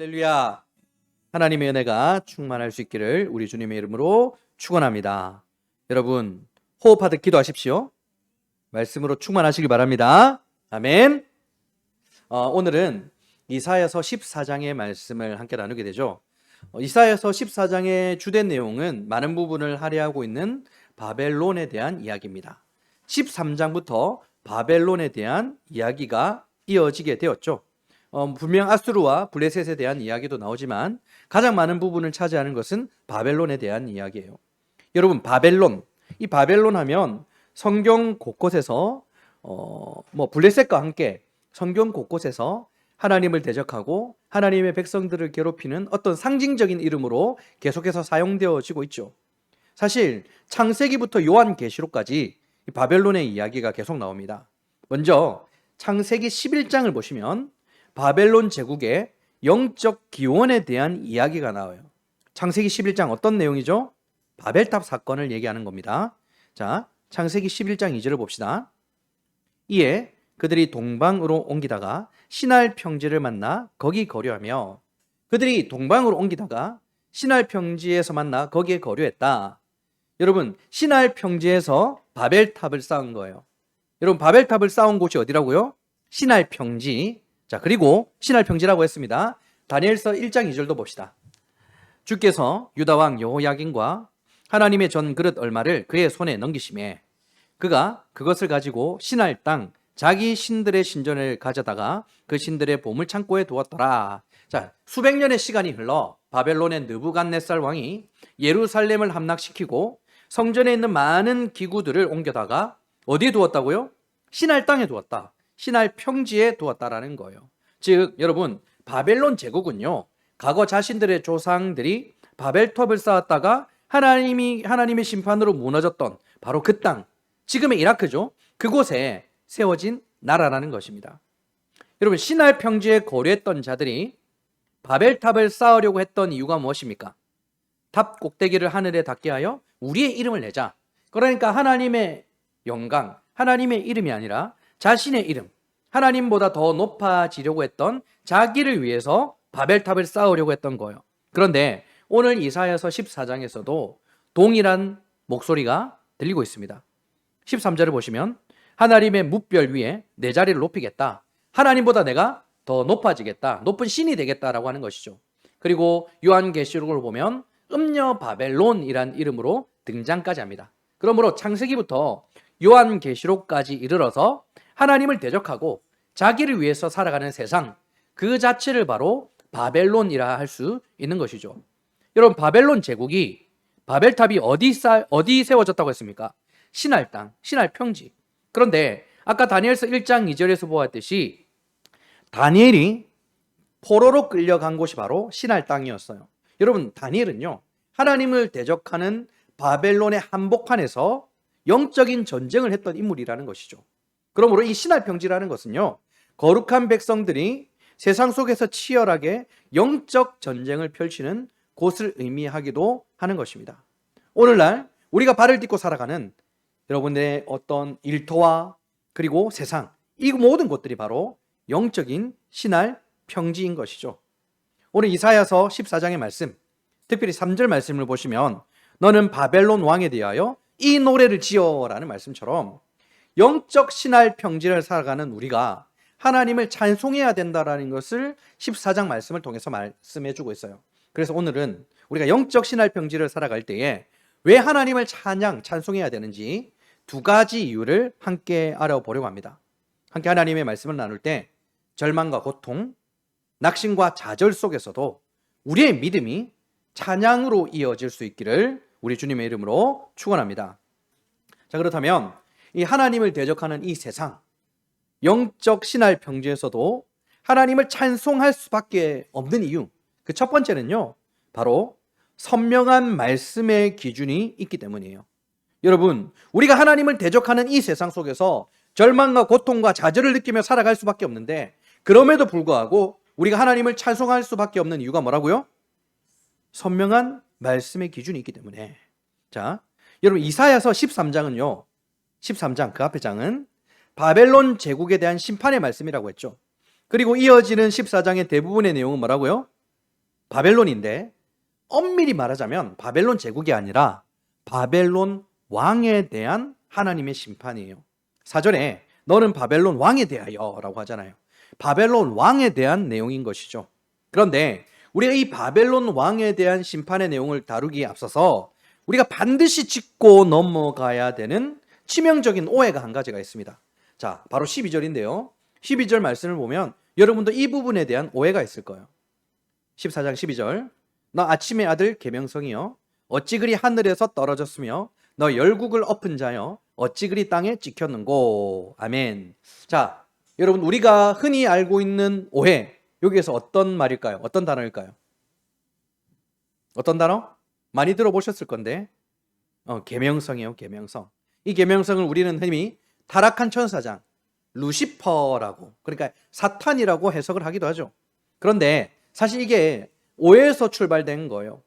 할렐루야. 하나님의 은혜가 충만할 수 있기를 우리 주님의 이름으로 축원합니다. 여러분, 호흡하듯 기도하십시오. 말씀으로 충만하시길 바랍니다. 아멘. 오늘은 이사야서 14장의 말씀을 함께 나누게 되죠. 이사야서 14장의 주된 내용은 많은 부분을 할애하고 있는 바벨론에 대한 이야기입니다. 13장부터 바벨론에 대한 이야기가 이어지게 되었죠. 분명 아수르와 블레셋에 대한 이야기도 나오지만 가장 많은 부분을 차지하는 것은 바벨론에 대한 이야기예요. 여러분, 이 바벨론 하면 성경 곳곳에서 블레셋과 함께 성경 곳곳에서 하나님을 대적하고 하나님의 백성들을 괴롭히는 어떤 상징적인 이름으로 계속해서 사용되어지고 있죠. 사실 창세기부터 요한계시록까지 이 바벨론의 이야기가 계속 나옵니다. 먼저 창세기 11장을 보시면 바벨론 제국의 영적 기원에 대한 이야기가 나와요. 창세기 11장 어떤 내용이죠? 바벨탑 사건을 얘기하는 겁니다. 자, 창세기 11장 2절을 봅시다. 이에 그들이 동방으로 옮기다가 시날 평지를 만나 거기 거류하며, 그들이 동방으로 옮기다가 시날 평지에서 만나 거기에 거류했다. 여러분, 시날 평지에서 바벨탑을 쌓은 거예요. 여러분, 바벨탑을 쌓은 곳이 어디라고요? 시날 평지. 자, 그리고 시날 평지라고 했습니다. 다니엘서 1장 2절도 봅시다. 주께서 유다 왕 여호야긴과 하나님의 전 그릇 얼마를 그의 손에 넘기심에 그가 그것을 가지고 시날 땅 자기 신들의 신전을 가져다가 그 신들의 보물 창고에 두었더라. 자, 수백 년의 시간이 흘러 바벨론의 느부갓네살 왕이 예루살렘을 함락시키고 성전에 있는 많은 기구들을 옮겨다가 어디에 두었다고요? 시날 땅에 두었다. 시날 평지에 두었다라는 거예요. 즉, 여러분, 바벨론 제국은요, 과거 자신들의 조상들이 바벨탑을 쌓았다가 하나님의 심판으로 무너졌던 바로 그 땅, 지금의 이라크죠. 그곳에 세워진 나라라는 것입니다. 여러분, 시날 평지에 거류했던 자들이 바벨탑을 쌓으려고 했던 이유가 무엇입니까? 탑 꼭대기를 하늘에 닿게 하여 우리의 이름을 내자. 그러니까 하나님의 영광, 하나님의 이름이 아니라 자신의 이름, 하나님보다 더 높아지려고 했던 자기를 위해서 바벨탑을 쌓으려고 했던 거예요. 그런데 오늘 이사야서 14장에서도 동일한 목소리가 들리고 있습니다. 13절을 보시면 하나님의 뭇별 위에 내 자리를 높이겠다. 하나님보다 내가 더 높아지겠다. 높은 신이 되겠다라고 하는 것이죠. 그리고 요한계시록을 보면 음녀 바벨론이란 이름으로 등장까지 합니다. 그러므로 창세기부터 요한계시록까지 이르러서 하나님을 대적하고 자기를 위해서 살아가는 세상, 그 자체를 바로 바벨론이라 할 수 있는 것이죠. 여러분, 바벨론 제국이 바벨탑이 어디 세워졌다고 했습니까? 시날 땅, 시날 평지. 그런데 아까 다니엘서 1장 2절에서 보았듯이 다니엘이 포로로 끌려간 곳이 바로 시날 땅이었어요. 여러분, 다니엘은요, 하나님을 대적하는 바벨론의 한복판에서 영적인 전쟁을 했던 인물이라는 것이죠. 그러므로 이 시날 평지라는 것은요, 거룩한 백성들이 세상 속에서 치열하게 영적 전쟁을 펼치는 곳을 의미하기도 하는 것입니다. 오늘날 우리가 발을 딛고 살아가는 여러분들의 어떤 일터와 그리고 세상, 이 모든 곳들이 바로 영적인 시날 평지인 것이죠. 오늘 이사야서 14장의 말씀, 특별히 3절 말씀을 보시면 너는 바벨론 왕에 대하여 이 노래를 지어라는 말씀처럼 영적 시날 평지를 살아가는 우리가 하나님을 찬송해야 된다라는 것을 14장 말씀을 통해서 말씀해 주고 있어요. 그래서 오늘은 우리가 영적 시날 평지를 살아갈 때에 왜 하나님을 찬송해야 되는지 두 가지 이유를 함께 알아보려고 합니다. 함께 하나님의 말씀을 나눌 때 절망과 고통, 낙심과 좌절 속에서도 우리의 믿음이 찬양으로 이어질 수 있기를 우리 주님의 이름으로 축원합니다. 자, 그렇다면 이 하나님을 대적하는 이 세상, 영적 신할 평지에서도 하나님을 찬송할 수밖에 없는 이유, 그 첫 번째는요, 바로 선명한 말씀의 기준이 있기 때문이에요. 여러분, 우리가 하나님을 대적하는 이 세상 속에서 절망과 고통과 좌절을 느끼며 살아갈 수밖에 없는데, 그럼에도 불구하고 우리가 하나님을 찬송할 수밖에 없는 이유가 뭐라고요? 선명한 말씀의 기준이 있기 때문에. 자, 여러분, 이사야서 13장은요, 13장 그 앞에 장은 바벨론 제국에 대한 심판의 말씀이라고 했죠. 그리고 이어지는 14장의 대부분의 내용은 뭐라고요? 바벨론인데 엄밀히 말하자면 바벨론 제국이 아니라 바벨론 왕에 대한 하나님의 심판이에요. 사전에 너는 바벨론 왕에 대하여 라고 하잖아요. 바벨론 왕에 대한 내용인 것이죠. 그런데 우리가 이 바벨론 왕에 대한 심판의 내용을 다루기에 앞서서 우리가 반드시 짚고 넘어가야 되는 치명적인 오해가 한 가지가 있습니다. 자, 바로 12절인데요. 12절 말씀을 보면 여러분도 이 부분에 대한 오해가 있을 거예요. 14장 12절. 너 아침의 아들 계명성이여 어찌 그리 하늘에서 떨어졌으며 너 열국을 엎은 자여 어찌 그리 땅에 찍혔는고. 아멘. 자, 여러분 우리가 흔히 알고 있는 오해, 여기에서 어떤 말일까요? 어떤 단어일까요? 어떤 단어? 많이 들어보셨을 건데 계명성이에요. 계명성. 이 계명성을 우리는 흔히 타락한 천사장 루시퍼라고, 그러니까 사탄이라고 해석을 하기도 하죠. 그런데 사실 이게 오해에서 출발된 거예요.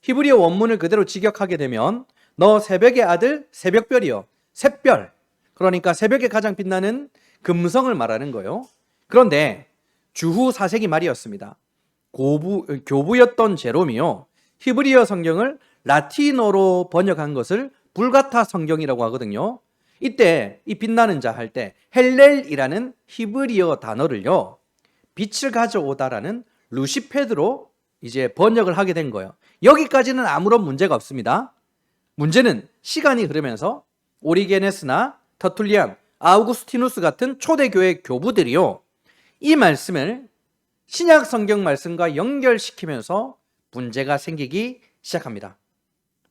히브리어 원문을 그대로 직역하게 되면 너 새벽의 아들 새벽별이여, 샛별, 그러니까 새벽에 가장 빛나는 금성을 말하는 거예요. 그런데 주후 4세기 말이었습니다. 교부였던 제롬이요, 히브리어 성경을 라틴어로 번역한 것을 불가타 성경이라고 하거든요. 이때 이 빛나는 자 할 때 헬렐이라는 히브리어 단어를요, 빛을 가져오다라는 루시페드로 이제 번역을 하게 된 거예요. 여기까지는 아무런 문제가 없습니다. 문제는 시간이 흐르면서 오리게네스나 터툴리안, 아우구스티누스 같은 초대교회 교부들이요, 이 말씀을 신약 성경 말씀과 연결시키면서 문제가 생기기 시작합니다.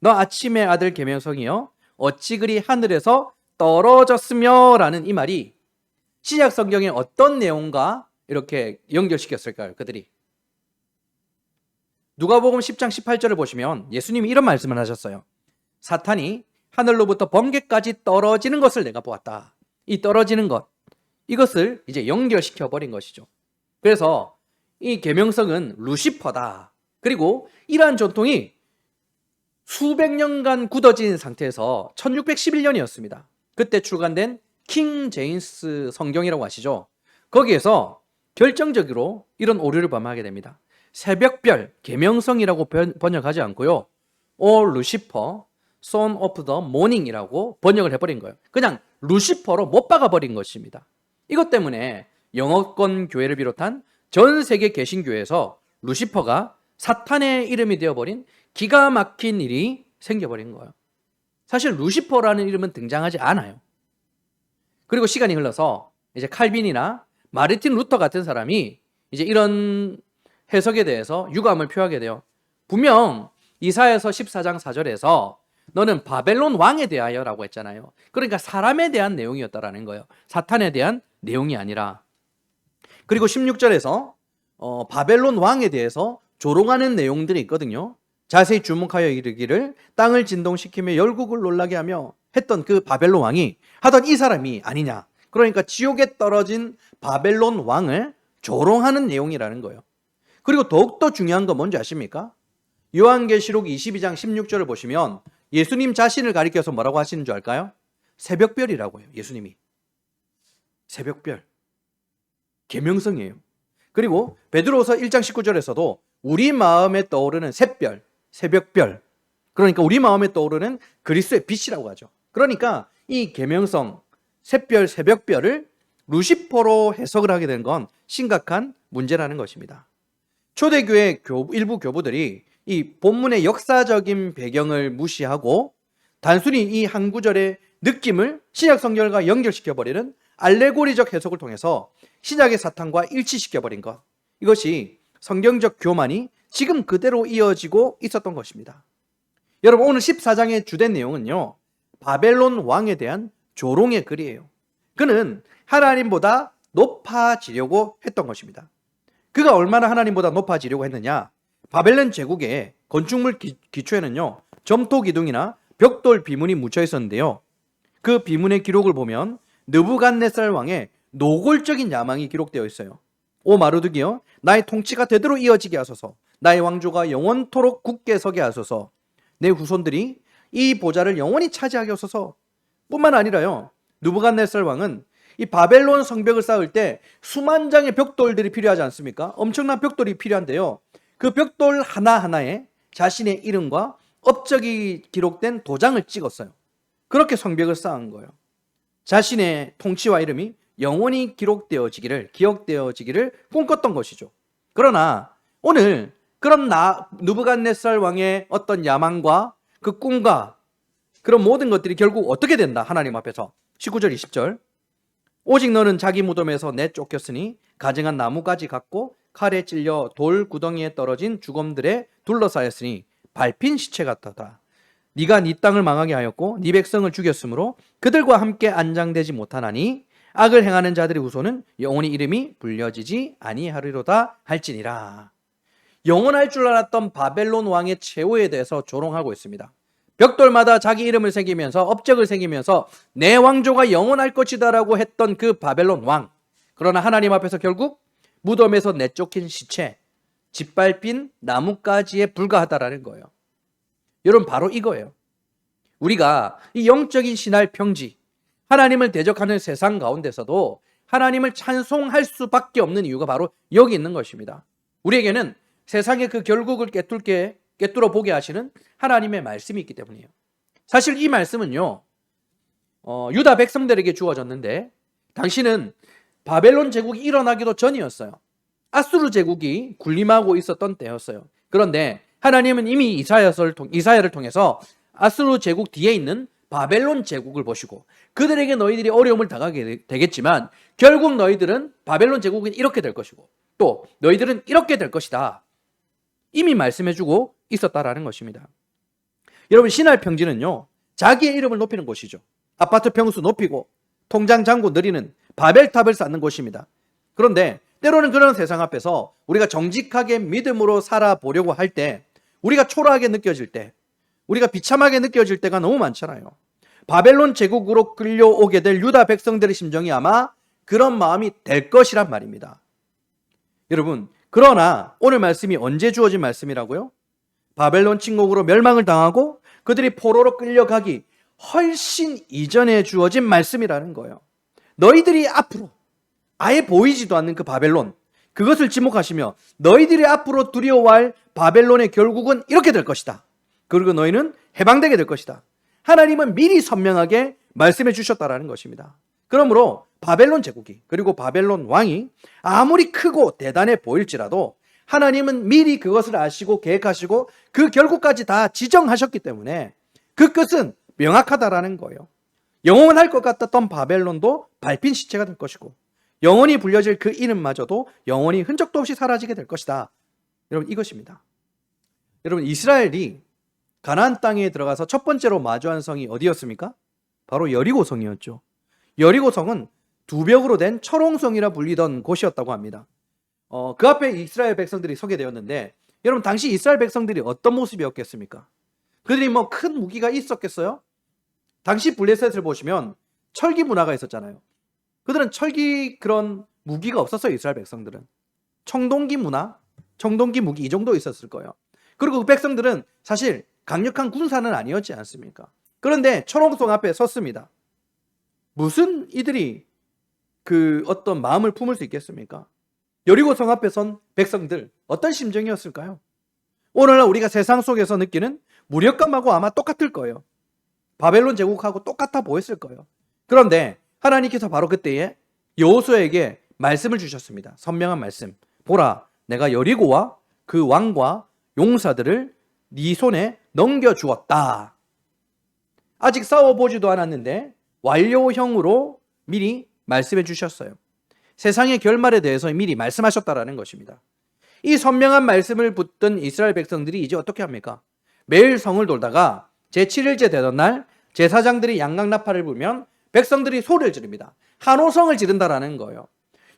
너 아침의 아들 계명성이여 어찌 그리 하늘에서 떨어졌으며 라는 이 말이 신약 성경의 어떤 내용과 이렇게 연결시켰을까요? 그들이 누가복음 10장 18절을 보시면 예수님이 이런 말씀을 하셨어요. 사탄이 하늘로부터 번개까지 떨어지는 것을 내가 보았다. 이 떨어지는 것, 이것을 이제 연결시켜 버린 것이죠. 그래서 이 계명성은 루시퍼다. 그리고 이러한 전통이 수백 년간 굳어진 상태에서 1611년이었습니다. 그때 출간된 킹 제임스 성경이라고 아시죠? 거기에서 결정적으로 이런 오류를 범하게 됩니다. 새벽별, 계명성이라고 번역하지 않고요, 루시퍼, son of the morning이라고 번역을 해버린 거예요. 그냥 루시퍼로 못 박아버린 것입니다. 이것 때문에 영어권 교회를 비롯한 전 세계 개신교회에서 루시퍼가 사탄의 이름이 되어버린 기가 막힌 일이 생겨버린 거예요. 사실 루시퍼라는 이름은 등장하지 않아요. 그리고 시간이 흘러서 이제 칼빈이나 마르틴 루터 같은 사람이 이제 이런 해석에 대해서 유감을 표하게 돼요. 분명 이사야서 14장 4절에서 너는 바벨론 왕에 대하여 라고 했잖아요. 그러니까 사람에 대한 내용이었다라는 거예요. 사탄에 대한 내용이 아니라. 그리고 16절에서 바벨론 왕에 대해서 조롱하는 내용들이 있거든요. 자세히 주목하여 이르기를 땅을 진동시키며 열국을 놀라게 하며 했던 그 바벨론 왕이 하던 이 사람이 아니냐. 그러니까 지옥에 떨어진 바벨론 왕을 조롱하는 내용이라는 거예요. 그리고 더욱더 중요한 건 뭔지 아십니까? 요한계시록 22장 16절을 보시면 예수님 자신을 가리켜서 뭐라고 하시는 줄 알까요? 새벽별이라고 해요. 예수님이 새벽별, 계명성이에요. 그리고 베드로후서 1장 19절에서도 우리 마음에 떠오르는 샛별, 새벽별, 그러니까 우리 마음에 떠오르는 그리스도의 빛이라고 하죠. 그러니까 이 계명성, 샛별, 새벽별을 루시퍼로 해석을 하게 된 건 심각한 문제라는 것입니다. 초대교회 일부 교부들이 이 본문의 역사적인 배경을 무시하고 단순히 이 한 구절의 느낌을 신약 성경과 연결시켜버리는 알레고리적 해석을 통해서 신약의 사탄과 일치시켜버린 것, 이것이 성경적 교만이 지금 그대로 이어지고 있었던 것입니다. 여러분, 오늘 14장의 주된 내용은요, 바벨론 왕에 대한 조롱의 글이에요. 그는 하나님보다 높아지려고 했던 것입니다. 그가 얼마나 하나님보다 높아지려고 했느냐? 바벨론 제국의 건축물 기초에는요, 점토 기둥이나 벽돌 비문이 묻혀 있었는데요, 그 비문의 기록을 보면 느부갓네살 왕의 노골적인 야망이 기록되어 있어요. 오 마르두기여, 나의 통치가 대대로 이어지게 하소서. 나의 왕조가 영원토록 굳게 서게 하소서. 내 후손들이 이 보좌를 영원히 차지하게 하소서. 뿐만 아니라요, 느부갓네살 왕은 이 바벨론 성벽을 쌓을 때 수만 장의 벽돌들이 필요하지 않습니까? 엄청난 벽돌이 필요한데요, 그 벽돌 하나하나에 자신의 이름과 업적이 기록된 도장을 찍었어요. 그렇게 성벽을 쌓은 거예요. 자신의 통치와 이름이 영원히 기억되어지기를 꿈꿨던 것이죠. 그러나 오늘 그런 느부갓네살 왕의 어떤 야망과 그 꿈과 그런 모든 것들이 결국 어떻게 된다? 하나님 앞에서 19절 20절 오직 너는 자기 무덤에서 내쫓겼으니 가증한 나무가지 같고 칼에 찔려 돌 구덩이에 떨어진 죽음들에 둘러싸였으니 밟힌 시체 같았다. 네가 네 땅을 망하게 하였고 네 백성을 죽였으므로 그들과 함께 안장되지 못하나니 악을 행하는 자들의 후손은 영원히 이름이 불려지지 아니하리로다 할지니라. 영원할 줄 알았던 바벨론 왕의 최후에 대해서 조롱하고 있습니다. 벽돌마다 자기 이름을 새기면서 업적을 새기면서 내 왕조가 영원할 것이다라고 했던 그 바벨론 왕. 그러나 하나님 앞에서 결국 무덤에서 내쫓긴 시체, 짓밟힌 나뭇가지에 불과하다라는 거예요. 여러분 바로 이거예요. 우리가 이 영적인 신할 평지, 하나님을 대적하는 세상 가운데서도 하나님을 찬송할 수밖에 없는 이유가 바로 여기 있는 것입니다. 우리에게는 세상의 그 결국을 꿰뚫어 보게 하시는 하나님의 말씀이 있기 때문이에요. 사실 이 말씀은요, 유다 백성들에게 주어졌는데 당시는 바벨론 제국이 일어나기도 전이었어요. 아수르 제국이 군림하고 있었던 때였어요. 그런데 하나님은 이미 이사야를 통해서 아수르 제국 뒤에 있는 바벨론 제국을 보시고 그들에게 너희들이 어려움을 당하게 되겠지만 결국 너희들은 바벨론 제국은 이렇게 될 것이고 또 너희들은 이렇게 될 것이다. 이미 말씀해주고 있었다라는 것입니다. 여러분 신할 평지는요, 자기의 이름을 높이는 곳이죠. 아파트 평수 높이고 통장 잔고 늘리는 바벨탑을 쌓는 곳입니다. 그런데 때로는 그런 세상 앞에서 우리가 정직하게 믿음으로 살아보려고 할 때, 우리가 초라하게 느껴질 때, 우리가 비참하게 느껴질 때가 너무 많잖아요. 바벨론 제국으로 끌려오게 될 유다 백성들의 심정이 아마 그런 마음이 될 것이란 말입니다. 여러분, 그러나 오늘 말씀이 언제 주어진 말씀이라고요? 바벨론 침공으로 멸망을 당하고 그들이 포로로 끌려가기 훨씬 이전에 주어진 말씀이라는 거예요. 너희들이 앞으로 아예 보이지도 않는 그 바벨론, 그것을 지목하시며 너희들이 앞으로 두려워할 바벨론의 결국은 이렇게 될 것이다. 그리고 너희는 해방되게 될 것이다. 하나님은 미리 선명하게 말씀해 주셨다라는 것입니다. 그러므로 바벨론 제국이 그리고 바벨론 왕이 아무리 크고 대단해 보일지라도 하나님은 미리 그것을 아시고 계획하시고 그 결국까지 다 지정하셨기 때문에 그 끝은 명확하다라는 거예요. 영원할 것 같았던 바벨론도 밟힌 시체가 될 것이고 영원히 불려질 그 이름마저도 영원히 흔적도 없이 사라지게 될 것이다. 여러분 이것입니다. 여러분 이스라엘이 가나안 땅에 들어가서 첫 번째로 마주한 성이 어디였습니까? 바로 여리고성이었죠. 여리고성은 두 벽으로 된 철옹성이라 불리던 곳이었다고 합니다. 그 앞에 이스라엘 백성들이 서게 되었는데 여러분 당시 이스라엘 백성들이 어떤 모습이었겠습니까? 그들이 뭐 큰 무기가 있었겠어요? 당시 블레셋을 보시면 철기 문화가 있었잖아요. 그들은 철기 그런 무기가 없었어요. 이스라엘 백성들은 청동기 문화, 청동기 무기 이 정도 있었을 거예요. 그리고 그 백성들은 사실 강력한 군사는 아니었지 않습니까? 그런데 철옹성 앞에 섰습니다. 무슨 이들이 그 어떤 마음을 품을 수 있겠습니까? 여리고성 앞에 선 백성들 어떤 심정이었을까요? 오늘날 우리가 세상 속에서 느끼는 무력감하고 아마 똑같을 거예요. 바벨론 제국하고 똑같아 보였을 거예요. 그런데 하나님께서 바로 그때에 여호수아에게 말씀을 주셨습니다. 선명한 말씀. 보라, 내가 여리고와 그 왕과 용사들을 네 손에 넘겨주었다. 아직 싸워보지도 않았는데 완료형으로 미리 말씀해 주셨어요. 세상의 결말에 대해서 미리 말씀하셨다라는 것입니다. 이 선명한 말씀을 붙든 이스라엘 백성들이 이제 어떻게 합니까? 매일 성을 돌다가 제7일째 되던 날 제사장들이 양각나팔을 불면 백성들이 소리를 지릅니다. 한호성을 지른다라는 거예요.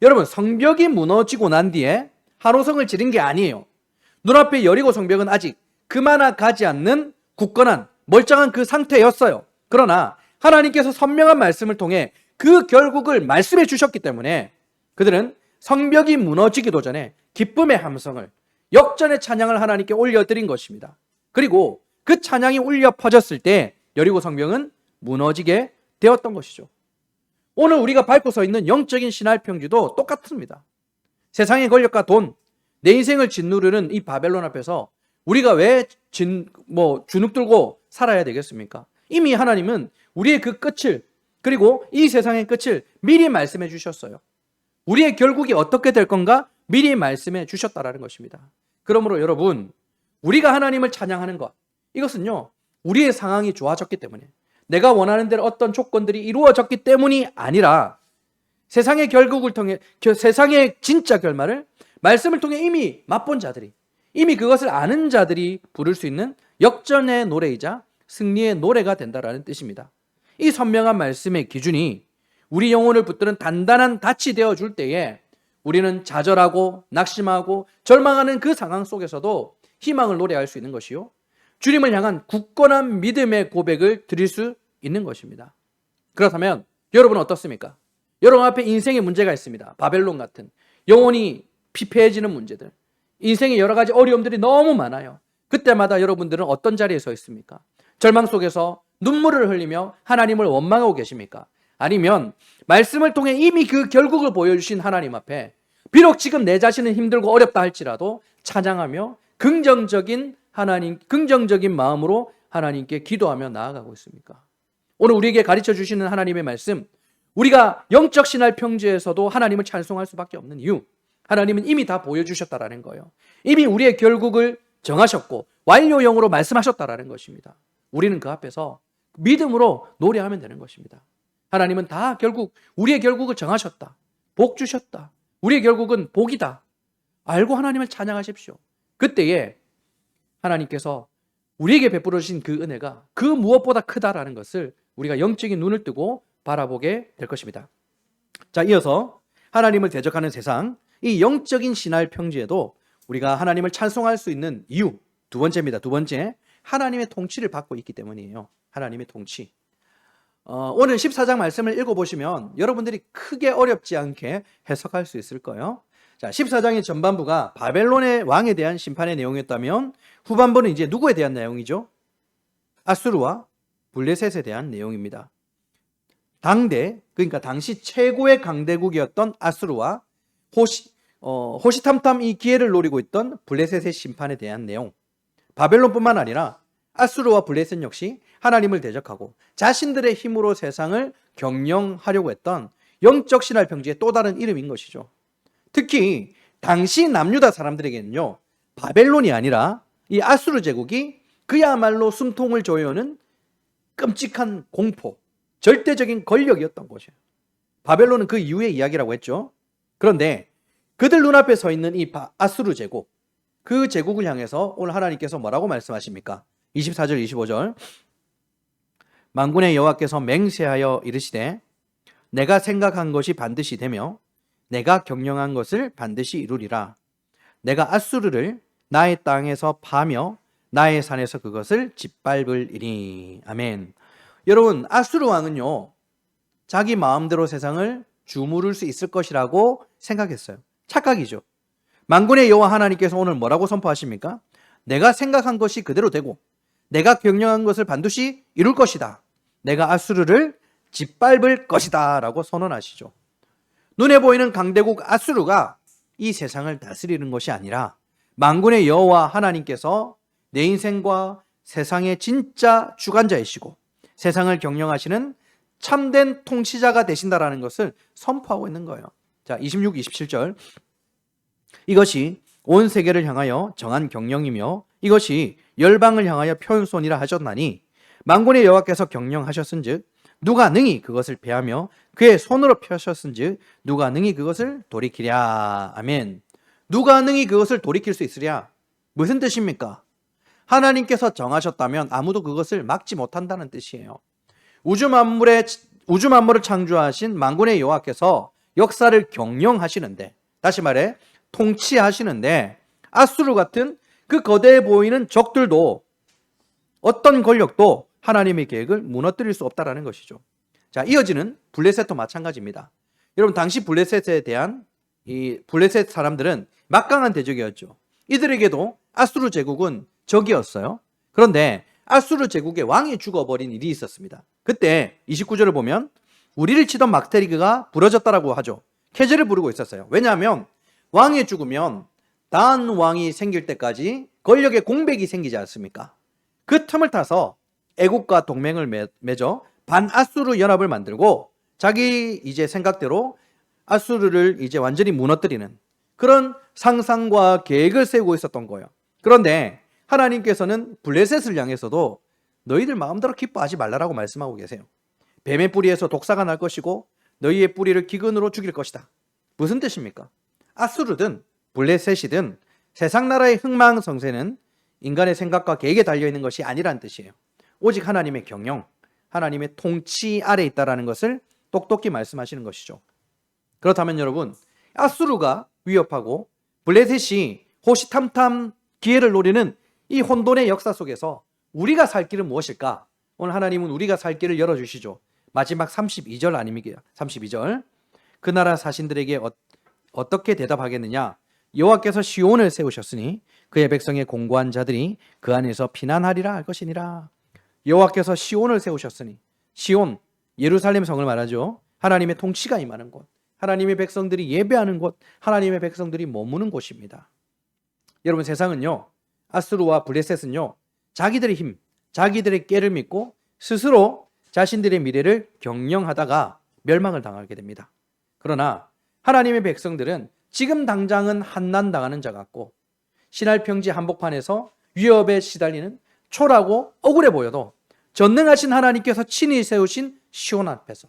여러분 성벽이 무너지고 난 뒤에 한호성을 지른 게 아니에요. 눈앞에 여리고 성벽은 아직 그마나 가지 않는 굳건한 멀쩡한 그 상태였어요. 그러나 하나님께서 선명한 말씀을 통해 그 결국을 말씀해 주셨기 때문에 그들은 성벽이 무너지기도 전에 기쁨의 함성을, 역전의 찬양을 하나님께 올려드린 것입니다. 그리고 그 찬양이 울려 퍼졌을 때 여리고 성벽은 무너지게 되었던 것이죠. 오늘 우리가 밟고 서 있는 영적인 신할 평지도 똑같습니다. 세상의 권력과 돈, 내 인생을 짓누르는 이 바벨론 앞에서 우리가 왜 주눅 들고 살아야 되겠습니까? 이미 하나님은 우리의 그 끝을, 그리고 이 세상의 끝을 미리 말씀해 주셨어요. 우리의 결국이 어떻게 될 건가 미리 말씀해 주셨다라는 것입니다. 그러므로 여러분, 우리가 하나님을 찬양하는 것, 이것은요, 우리의 상황이 좋아졌기 때문에, 내가 원하는 대로 어떤 조건들이 이루어졌기 때문이 아니라 세상의 결국을 통해, 세상의 진짜 결말을 말씀을 통해 이미 맛본 자들이, 이미 그것을 아는 자들이 부를 수 있는 역전의 노래이자 승리의 노래가 된다라는 뜻입니다. 이 선명한 말씀의 기준이 우리 영혼을 붙드는 단단한 닻이 되어줄 때에 우리는 좌절하고 낙심하고 절망하는 그 상황 속에서도 희망을 노래할 수 있는 것이요, 주님을 향한 굳건한 믿음의 고백을 드릴 수 있는 것입니다. 그렇다면 여러분은 어떻습니까? 여러분 앞에 인생의 문제가 있습니다. 바벨론 같은 영혼이 피폐해지는 문제들, 인생의 여러 가지 어려움들이 너무 많아요. 그때마다 여러분들은 어떤 자리에 서 있습니까? 절망 속에서 눈물을 흘리며 하나님을 원망하고 계십니까? 아니면 말씀을 통해 이미 그 결국을 보여주신 하나님 앞에 비록 지금 내 자신은 힘들고 어렵다 할지라도 찬양하며 긍정적인 마음으로 하나님께 기도하며 나아가고 있습니까? 오늘 우리에게 가르쳐 주시는 하나님의 말씀, 우리가 영적 신할 평지에서도 하나님을 찬송할 수밖에 없는 이유, 하나님은 이미 다 보여주셨다라는 거예요. 이미 우리의 결국을 정하셨고 완료형으로 말씀하셨다라는 것입니다. 우리는 그 앞에서 믿음으로 노래하면 되는 것입니다. 하나님은 다 결국 우리의 결국을 정하셨다, 복 주셨다, 우리의 결국은 복이다 알고 하나님을 찬양하십시오. 그때에 하나님께서 우리에게 베풀어 주신 그 은혜가 그 무엇보다 크다라는 것을 우리가 영적인 눈을 뜨고 바라보게 될 것입니다. 자, 이어서 하나님을 대적하는 세상, 이 영적인 신할 평지에도 우리가 하나님을 찬송할 수 있는 이유, 두 번째입니다. 두 번째, 하나님의 통치를 받고 있기 때문이에요. 하나님의 통치. 오늘 14장 말씀을 읽어보시면 여러분들이 크게 어렵지 않게 해석할 수 있을 거예요. 자, 14장의 전반부가 바벨론의 왕에 대한 심판의 내용이었다면 후반부는 이제 누구에 대한 내용이죠? 아수르와 블레셋에 대한 내용입니다. 그러니까 당시 최고의 강대국이었던 아수르와 호시탐탐 이 기회를 노리고 있던 블레셋의 심판에 대한 내용. 바벨론뿐만 아니라 아수르와 블레셋 역시 하나님을 대적하고 자신들의 힘으로 세상을 경영하려고 했던 영적 신할 평지의 또 다른 이름인 것이죠. 특히 당시 남유다 사람들에게는요, 바벨론이 아니라 이 아수르 제국이 그야말로 숨통을 조여오는 끔찍한 공포, 절대적인 권력이었던 것이에요. 바벨론은 그 이후의 이야기라고 했죠. 그런데 그들 눈앞에 서 있는 이 아수르 제국, 그 제국을 향해서 오늘 하나님께서 뭐라고 말씀하십니까? 24절 25절, 만군의 여호와께서 맹세하여 이르시되 내가 생각한 것이 반드시 되며 내가 경영한 것을 반드시 이루리라. 내가 아수르를 나의 땅에서 파며 나의 산에서 그것을 짓밟으리니. 아멘. 여러분, 아수르 왕은요, 자기 마음대로 세상을 주무를 수 있을 것이라고 생각했어요. 착각이죠. 만군의 여호와 하나님께서 오늘 뭐라고 선포하십니까? 내가 생각한 것이 그대로 되고 내가 경영한 것을 반드시 이룰 것이다. 내가 아수르를 짓밟을 것이다 라고 선언하시죠. 눈에 보이는 강대국 아수르가 이 세상을 다스리는 것이 아니라 만군의 여호와 하나님께서 내 인생과 세상의 진짜 주관자이시고 세상을 경영하시는 참된 통치자가 되신다라는 것을 선포하고 있는 거예요. 자, 26, 27절. 이것이 온 세계를 향하여 정한 경영이며 이것이 열방을 향하여 표현손이라 하셨나니 만군의 여호와께서 경영하셨은즉 누가 능히 그것을 패하며 그의 손으로 펴셨은즉 누가 능히 그것을 돌이키랴. 아멘. 누가 능히 그것을 돌이킬 수 있으랴? 무슨 뜻입니까? 하나님께서 정하셨다면 아무도 그것을 막지 못한다는 뜻이에요. 우주 만물을 창조하신 만군의 여호와께서 역사를 경영하시는데, 다시 말해 통치하시는데 아수르 같은 그 거대해 보이는 적들도 어떤 권력도 하나님의 계획을 무너뜨릴 수 없다라는 것이죠. 자, 이어지는 블레셋도 마찬가지입니다. 여러분, 당시 블레셋에 대한 이 블레셋 사람들은 막강한 대적이었죠. 이들에게도 아수르 제국은 적이었어요. 그런데 아수르 제국의 왕이 죽어버린 일이 있었습니다. 그때 29절을 보면 우리를 치던 막대리가 부러졌다라고 하죠. 캐제를 부르고 있었어요. 왜냐하면 왕이 죽으면 다한 왕이 생길 때까지 권력의 공백이 생기지 않습니까? 그 틈을 타서 애국과 동맹을 맺어 반아수르 연합을 만들고 자기 이제 생각대로 아수르를 이제 완전히 무너뜨리는 그런 상상과 계획을 세우고 있었던 거예요. 그런데 하나님께서는 블레셋을 향해서도 너희들 마음대로 기뻐하지 말라라고 말씀하고 계세요. 뱀의 뿌리에서 독사가 날 것이고 너희의 뿌리를 기근으로 죽일 것이다. 무슨 뜻입니까? 아수르든 블레셋이든 세상 나라의 흥망성쇠는 인간의 생각과 계획에 달려있는 것이 아니란 뜻이에요. 오직 하나님의 경영, 하나님의 통치 아래에 있다는 것을 똑똑히 말씀하시는 것이죠. 그렇다면 여러분, 아수르가 위협하고 블레셋이 호시탐탐 기회를 노리는 이 혼돈의 역사 속에서 우리가 살 길은 무엇일까? 오늘 하나님은 우리가 살 길을 열어주시죠. 마지막 32절 아닙니까? 32절. 그 나라 사신들에게 어떻게 대답하겠느냐? 여호와께서 시온을 세우셨으니 그의 백성의 공고한 자들이 그 안에서 피난하리라 할 것이니라. 여호와께서 시온을 세우셨으니, 시온, 예루살렘 성을 말하죠. 하나님의 통치가 임하는 곳, 하나님의 백성들이 예배하는 곳, 하나님의 백성들이 머무는 곳입니다. 여러분, 세상은요, 아수르와 블레셋은요, 자기들의 힘, 자기들의 꾀를 믿고 스스로 자신들의 미래를 경영하다가 멸망을 당하게 됩니다. 그러나 하나님의 백성들은 지금 당장은 한난당하는 자 같고 신할평지 한복판에서 위협에 시달리는 초라하고 억울해 보여도 전능하신 하나님께서 친히 세우신 시온 앞에서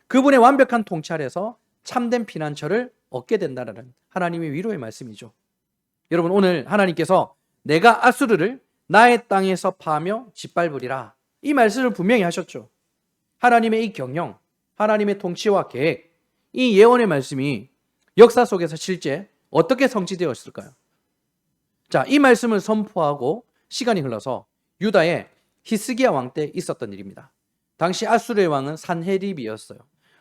그분의 완벽한 통치 아래서 참된 피난처를 얻게 된다는 하나님의 위로의 말씀이죠. 여러분, 오늘 하나님께서 내가 아수르를 나의 땅에서 파며 짓밟으리라, 이 말씀을 분명히 하셨죠. 하나님의 이 경영, 하나님의 통치와 계획, 이 예언의 말씀이 역사 속에서 실제 어떻게 성취되었을까요? 자, 이 말씀을 선포하고 시간이 흘러서 유다의 히스기야 왕 때 있었던 일입니다. 당시 아수르의 왕은 산헤립이었어요.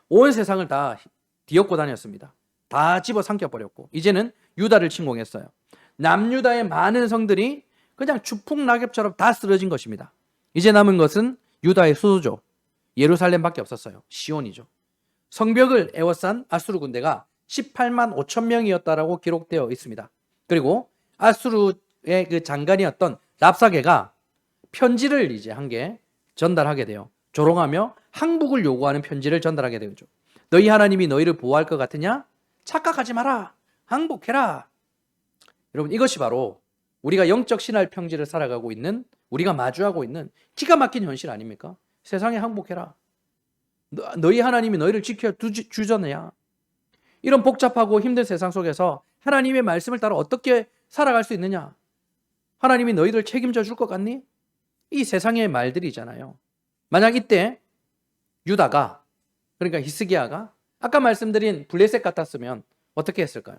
온 세상을 다 뒤엎고 다녔습니다. 다 집어삼켜버렸고 이제는 유다를 침공했어요. 남유다의 많은 성들이 그냥 추풍낙엽처럼 다 쓰러진 것입니다. 이제 남은 것은 유다의 수도죠. 예루살렘밖에 없었어요. 시온이죠. 성벽을 에워싼 아수르 군대가 18만 5천 명이었다라고 기록되어 있습니다. 그리고 아수르의 그 장관이었던 랍사게가 편지를 이제 한 개 전달하게 돼요. 조롱하며 항복을 요구하는 편지를 전달하게 되죠. 너희 하나님이 너희를 보호할 것 같으냐? 착각하지 마라. 항복해라. 여러분, 이것이 바로 우리가 영적 신할 평지를 살아가고 있는, 우리가 마주하고 있는 기가 막힌 현실 아닙니까? 세상에 항복해라. 너희 하나님이 너희를 지켜주잖냐. 이런 복잡하고 힘든 세상 속에서 하나님의 말씀을 따라 어떻게 살아갈 수 있느냐? 하나님이 너희들 책임져 줄 것 같니? 이 세상의 말들이잖아요. 만약 이때 유다가, 그러니까 히스기야가 아까 말씀드린 블레셋 같았으면 어떻게 했을까요?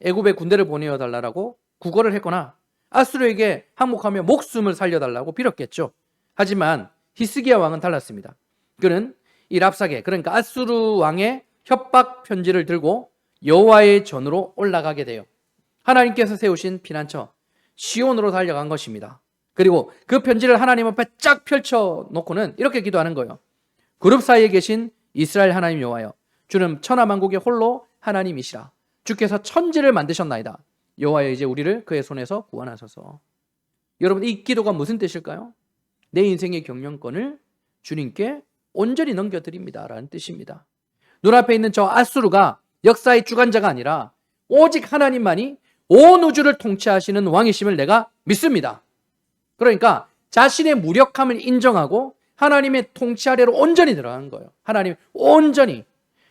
애굽에 군대를 보내어 달라고 구걸을 했거나 아수르에게 항복하며 목숨을 살려달라고 빌었겠죠. 하지만 히스기야 왕은 달랐습니다. 그는 이 랍사게, 그러니까 아수르 왕의 협박 편지를 들고 여호와의 전으로 올라가게 돼요. 하나님께서 세우신 피난처 시온으로 달려간 것입니다. 그리고 그 편지를 하나님 앞에 쫙 펼쳐놓고는 이렇게 기도하는 거예요. 그룹 사이에 계신 이스라엘 하나님 여호와여, 주는 천하만국의 홀로 하나님이시라. 주께서 천지를 만드셨나이다. 여호와여, 이제 우리를 그의 손에서 구원하소서. 여러분, 이 기도가 무슨 뜻일까요? 내 인생의 경영권을 주님께 온전히 넘겨드립니다 라는 뜻입니다. 눈앞에 있는 저 아수르가 역사의 주관자가 아니라 오직 하나님만이 온 우주를 통치하시는 왕이심을 내가 믿습니다. 그러니까 자신의 무력함을 인정하고 하나님의 통치 아래로 온전히 들어가는 거예요. 하나님 온전히.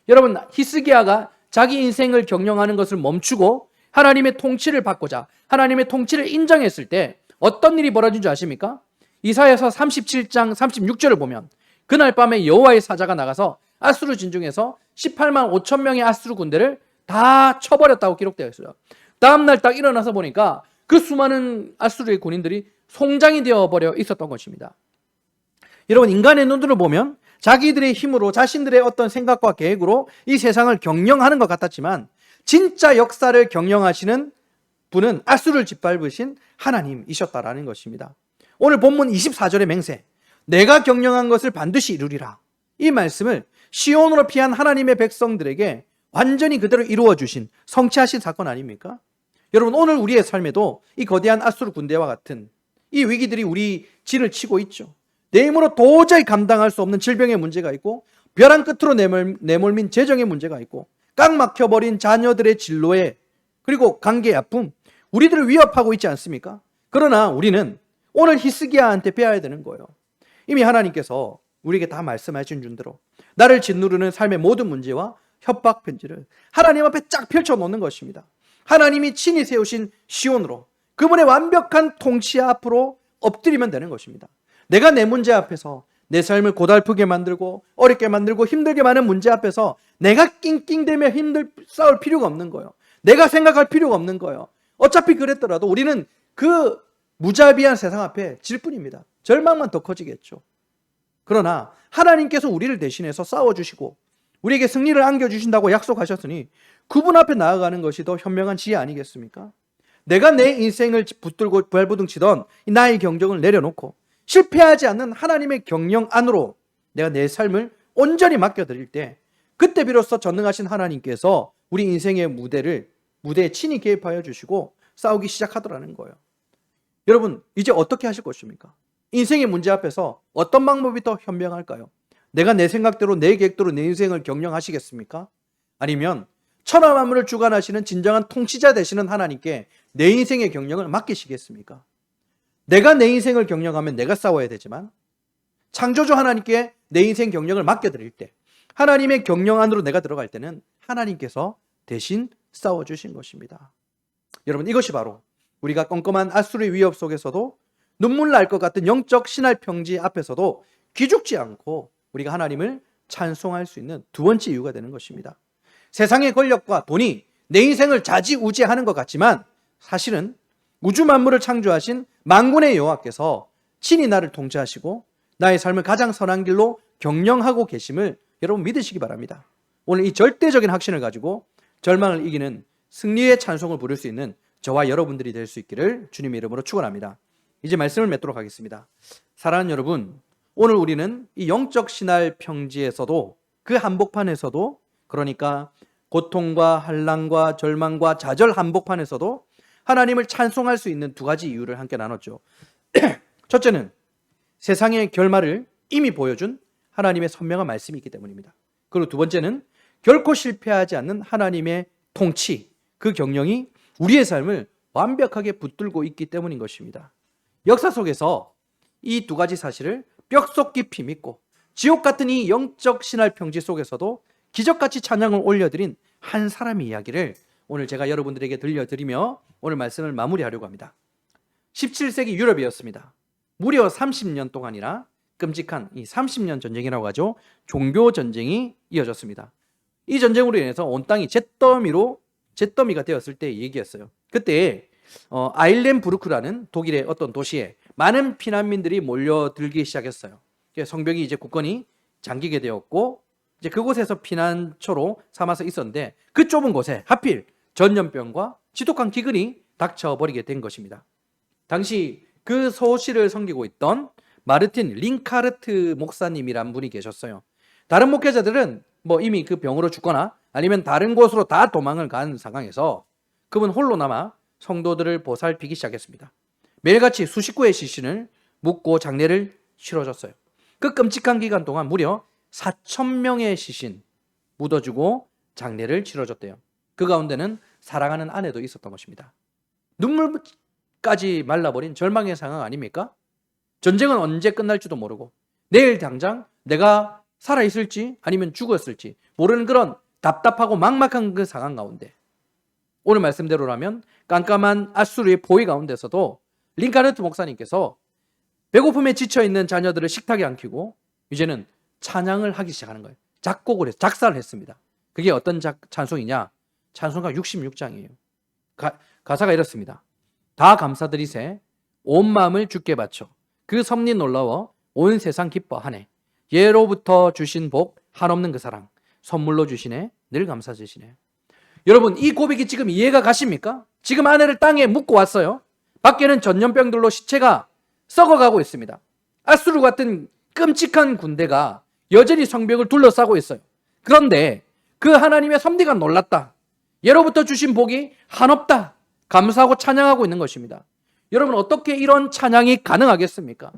여러분, 히스기야가 자기 인생을 경영하는 것을 멈추고 하나님의 통치를 받고자 하나님의 통치를 인정했을 때 어떤 일이 벌어진 줄 아십니까? 이사야서 37장 36절을 보면 그날 밤에 여호와의 사자가 나가서 아수르 진중에서 18만 5천 명의 아수르 군대를 다 쳐버렸다고 기록되어 있어요. 다음날 딱 일어나서 보니까 그 수많은 아수르의 군인들이 송장이 되어버려 있었던 것입니다. 여러분, 인간의 눈으로 보면 자기들의 힘으로 자신들의 어떤 생각과 계획으로 이 세상을 경영하는 것 같았지만 진짜 역사를 경영하시는 분은 아수르를 짓밟으신 하나님이셨다라는 것입니다. 오늘 본문 24절의 맹세, 내가 경영한 것을 반드시 이루리라, 이 말씀을 시온으로 피한 하나님의 백성들에게 완전히 그대로 이루어 주신 성취하신 사건 아닙니까? 여러분, 오늘 우리의 삶에도 이 거대한 앗수르 군대와 같은 이 위기들이 우리 진을 치고 있죠. 내 힘으로 도저히 감당할 수 없는 질병의 문제가 있고, 벼랑 끝으로 내몰린 재정의 문제가 있고, 꽉 막혀버린 자녀들의 진로에, 그리고 관계의 아픔, 우리들을 위협하고 있지 않습니까? 그러나 우리는 오늘 히스기야한테 배워야 되는 거예요. 이미 하나님께서 우리에게 다 말씀하신 준대로 나를 짓누르는 삶의 모든 문제와 협박 편지를 하나님 앞에 쫙 펼쳐놓는 것입니다. 하나님이 친히 세우신 시온으로, 그분의 완벽한 통치 앞으로 엎드리면 되는 것입니다. 내가 내 문제 앞에서 내 삶을 고달프게 만들고 어렵게 만들고 힘들게 많은 문제 앞에서 내가 낑낑대며 싸울 필요가 없는 거예요. 내가 생각할 필요가 없는 거예요. 어차피 그랬더라도 우리는 그 무자비한 세상 앞에 질 뿐입니다. 절망만 더 커지겠죠. 그러나 하나님께서 우리를 대신해서 싸워주시고 우리에게 승리를 안겨주신다고 약속하셨으니 그분 앞에 나아가는 것이 더 현명한 지혜 아니겠습니까? 내가 내 인생을 붙들고 발버둥 치던 나의 경정을 내려놓고 실패하지 않는 하나님의 경영 안으로 내가 내 삶을 온전히 맡겨드릴 때, 그때 비로소 전능하신 하나님께서 우리 인생의 무대에 친히 개입하여 주시고 싸우기 시작하더라는 거예요. 여러분, 이제 어떻게 하실 것입니까? 인생의 문제 앞에서 어떤 방법이 더 현명할까요? 내가 내 생각대로 내 계획대로 내 인생을 경영하시겠습니까? 아니면 천하 만물을 주관하시는 진정한 통치자 되시는 하나님께 내 인생의 경영을 맡기시겠습니까? 내가 내 인생을 경영하면 내가 싸워야 되지만, 창조주 하나님께 내 인생 경영을 맡겨드릴 때, 하나님의 경영 안으로 내가 들어갈 때는 하나님께서 대신 싸워주신 것입니다. 여러분, 이것이 바로 우리가 껌껌한 앗수르의 위협 속에서도 눈물 날 것 같은 영적 신할 평지 앞에서도 기죽지 않고 우리가 하나님을 찬송할 수 있는 두 번째 이유가 되는 것입니다. 세상의 권력과 돈이 내 인생을 좌지우지하는 것 같지만 사실은 우주 만물을 창조하신 만군의 여호와께서 친히 나를 통치하시고 나의 삶을 가장 선한 길로 경영하고 계심을 여러분 믿으시기 바랍니다. 오늘 이 절대적인 확신을 가지고 절망을 이기는 승리의 찬송을 부를 수 있는 저와 여러분들이 될 수 있기를 주님의 이름으로 축원합니다. 이제 말씀을 맺도록 하겠습니다. 사랑하는 여러분, 오늘 우리는 이 영적 신할 평지에서도, 그 한복판에서도, 그러니까 고통과 한란과 절망과 좌절 한복판에서도 하나님을 찬송할 수 있는 두 가지 이유를 함께 나눴죠. 첫째는 세상의 결말을 이미 보여준 하나님의 선명한 말씀이 있기 때문입니다. 그리고 두 번째는 결코 실패하지 않는 하나님의 통치, 그 경영이 우리의 삶을 완벽하게 붙들고 있기 때문인 것입니다. 역사 속에서 이 두 가지 사실을 뼛속 깊이 믿고 지옥 같은 이 영적 신할 평지 속에서도 기적같이 찬양을 올려드린 한 사람의 이야기를 오늘 제가 여러분들에게 들려드리며 오늘 말씀을 마무리하려고 합니다. 17세기 유럽이었습니다. 무려 30년 동안이나 끔찍한 이 30년 전쟁이라고 하죠. 종교 전쟁이 이어졌습니다. 이 전쟁으로 인해서 온 땅이 잿더미가 되었을 때의 얘기였어요. 그때 아일렌부르크라는 독일의 어떤 도시에 많은 피난민들이 몰려들기 시작했어요. 성벽이 이제 굳건히 잠기게 되었고, 이제 그곳에서 피난처로 삼아서 있었는데 그 좁은 곳에 하필 전염병과 지독한 기근이 닥쳐버리게 된 것입니다. 당시 그 소시를 섬기고 있던 마르틴 링카르트 목사님이란 분이 계셨어요. 다른 목회자들은 이미 그 병으로 죽거나 아니면 다른 곳으로 다 도망을 간 상황에서 그분 홀로 남아 성도들을 보살피기 시작했습니다. 매일같이 수십 구의 시신을 묻고 장례를 치러줬어요. 그 끔찍한 기간 동안 무려 4,000명의 시신 묻어주고 장례를 치러줬대요. 그 가운데는 사랑하는 아내도 있었던 것입니다. 눈물까지 말라버린 절망의 상황 아닙니까? 전쟁은 언제 끝날지도 모르고 내일 당장 내가 살아있을지 아니면 죽었을지 모르는 그런 답답하고 막막한 그 상황 가운데, 오늘 말씀대로라면 깜깜한 앗수르의 포위 가운데서도 링카르트 목사님께서 배고픔에 지쳐있는 자녀들을 식탁에 앉히고 이제는 찬양을 하기 시작하는 거예요. 작곡을 해서 작사를 했습니다. 그게 어떤 찬송이냐? 찬송가 66장이에요. 가사가 이렇습니다. 다 감사드리세 온 마음을 주께 바쳐 그 섭리 놀라워 온 세상 기뻐하네. 예로부터 주신 복 한없는 그 사랑 선물로 주시네. 늘 감사주시네. 여러분, 이 고백이 지금 이해가 가십니까? 지금 아내를 땅에 묻고 왔어요. 밖에는 전염병들로 시체가 썩어가고 있습니다. 앗수르 같은 끔찍한 군대가 여전히 성벽을 둘러싸고 있어요. 그런데 그 하나님의 섭리가 놀랐다. 예로부터 주신 복이 한없다. 감사하고 찬양하고 있는 것입니다. 여러분, 어떻게 이런 찬양이 가능하겠습니까?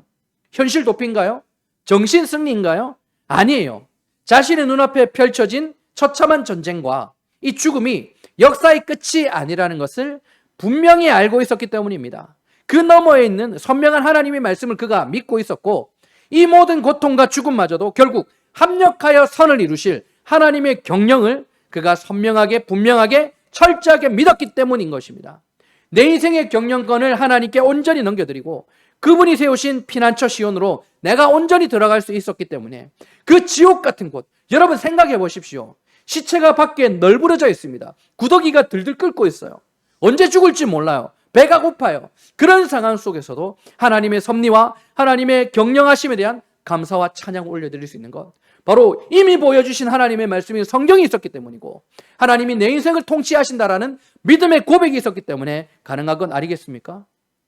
현실 도피인가요? 정신 승리인가요? 아니에요. 자신의 눈앞에 펼쳐진 처참한 전쟁과 이 죽음이 역사의 끝이 아니라는 것을 분명히 알고 있었기 때문입니다. 그 너머에 있는 선명한 하나님의 말씀을 그가 믿고 있었고, 이 모든 고통과 죽음마저도 결국 합력하여 선을 이루실 하나님의 경영을 그가 선명하게, 분명하게, 철저하게 믿었기 때문인 것입니다. 내 인생의 경영권을 하나님께 온전히 넘겨드리고 그분이 세우신 피난처 시온으로 내가 온전히 들어갈 수 있었기 때문에 그 지옥 같은 곳, 여러분 생각해 보십시오. 시체가 밖에 널브러져 있습니다. 구더기가 들들 끓고 있어요. 언제 죽을지 몰라요. 배가 고파요. 그런 상황 속에서도 하나님의 섭리와 하나님의 경영하심에 대한 감사와 찬양을 올려드릴 수 있는 것, 바로 이미 보여주신 하나님의 말씀이 성경이 있었기 때문이고 하나님이 내 인생을 통치하신다라는 믿음의 고백이 있었기 때문에 가능한 건 아니겠습니까?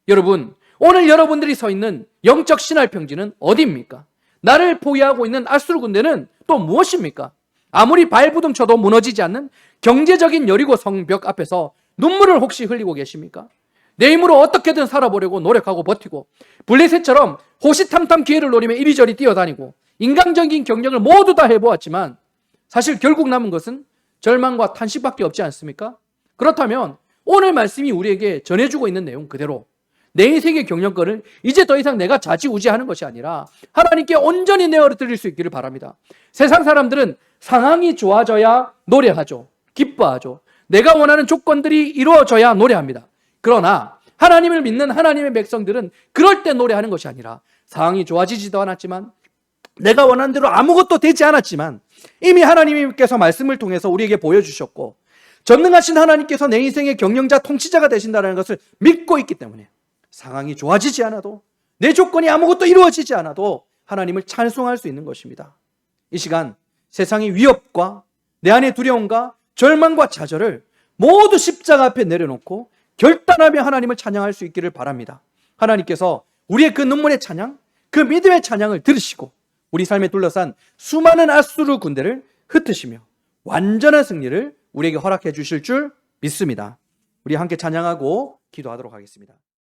여러분, 오늘 여러분들이 서 있는 영적 신할 평지는 어디입니까? 나를 포위하고 있는 아수르 군대는 또 무엇입니까? 아무리 발부둥 쳐도 무너지지 않는 경제적인 여리고 성벽 앞에서 눈물을 혹시 흘리고 계십니까? 내 힘으로 어떻게든 살아보려고 노력하고 버티고 블레셋처럼 호시탐탐 기회를 노리며 이리저리 뛰어다니고 인간적인 경력을 모두 다 해보았지만 사실 결국 남은 것은 절망과 탄식밖에 없지 않습니까? 그렇다면 오늘 말씀이 우리에게 전해주고 있는 내용 그대로 내 인생의 경영권을 이제 더 이상 내가 좌지우지하는 것이 아니라 하나님께 온전히 내어드릴 수 있기를 바랍니다. 세상 사람들은 상황이 좋아져야 노래하죠. 기뻐하죠. 내가 원하는 조건들이 이루어져야 노래합니다. 그러나 하나님을 믿는 하나님의 백성들은 그럴 때 노래하는 것이 아니라 상황이 좋아지지도 않았지만 내가 원하는 대로 아무것도 되지 않았지만 이미 하나님께서 말씀을 통해서 우리에게 보여주셨고 전능하신 하나님께서 내 인생의 경영자, 통치자가 되신다는 것을 믿고 있기 때문에 상황이 좋아지지 않아도 내 조건이 아무것도 이루어지지 않아도 하나님을 찬송할 수 있는 것입니다. 이 시간 세상의 위협과 내 안의 두려움과 절망과 좌절을 모두 십자가 앞에 내려놓고 결단하며 하나님을 찬양할 수 있기를 바랍니다. 하나님께서 우리의 그 눈물의 찬양, 그 믿음의 찬양을 들으시고 우리 삶에 둘러싼 수많은 아수르 군대를 흩으시며 완전한 승리를 우리에게 허락해 주실 줄 믿습니다. 우리 함께 찬양하고 기도하도록 하겠습니다.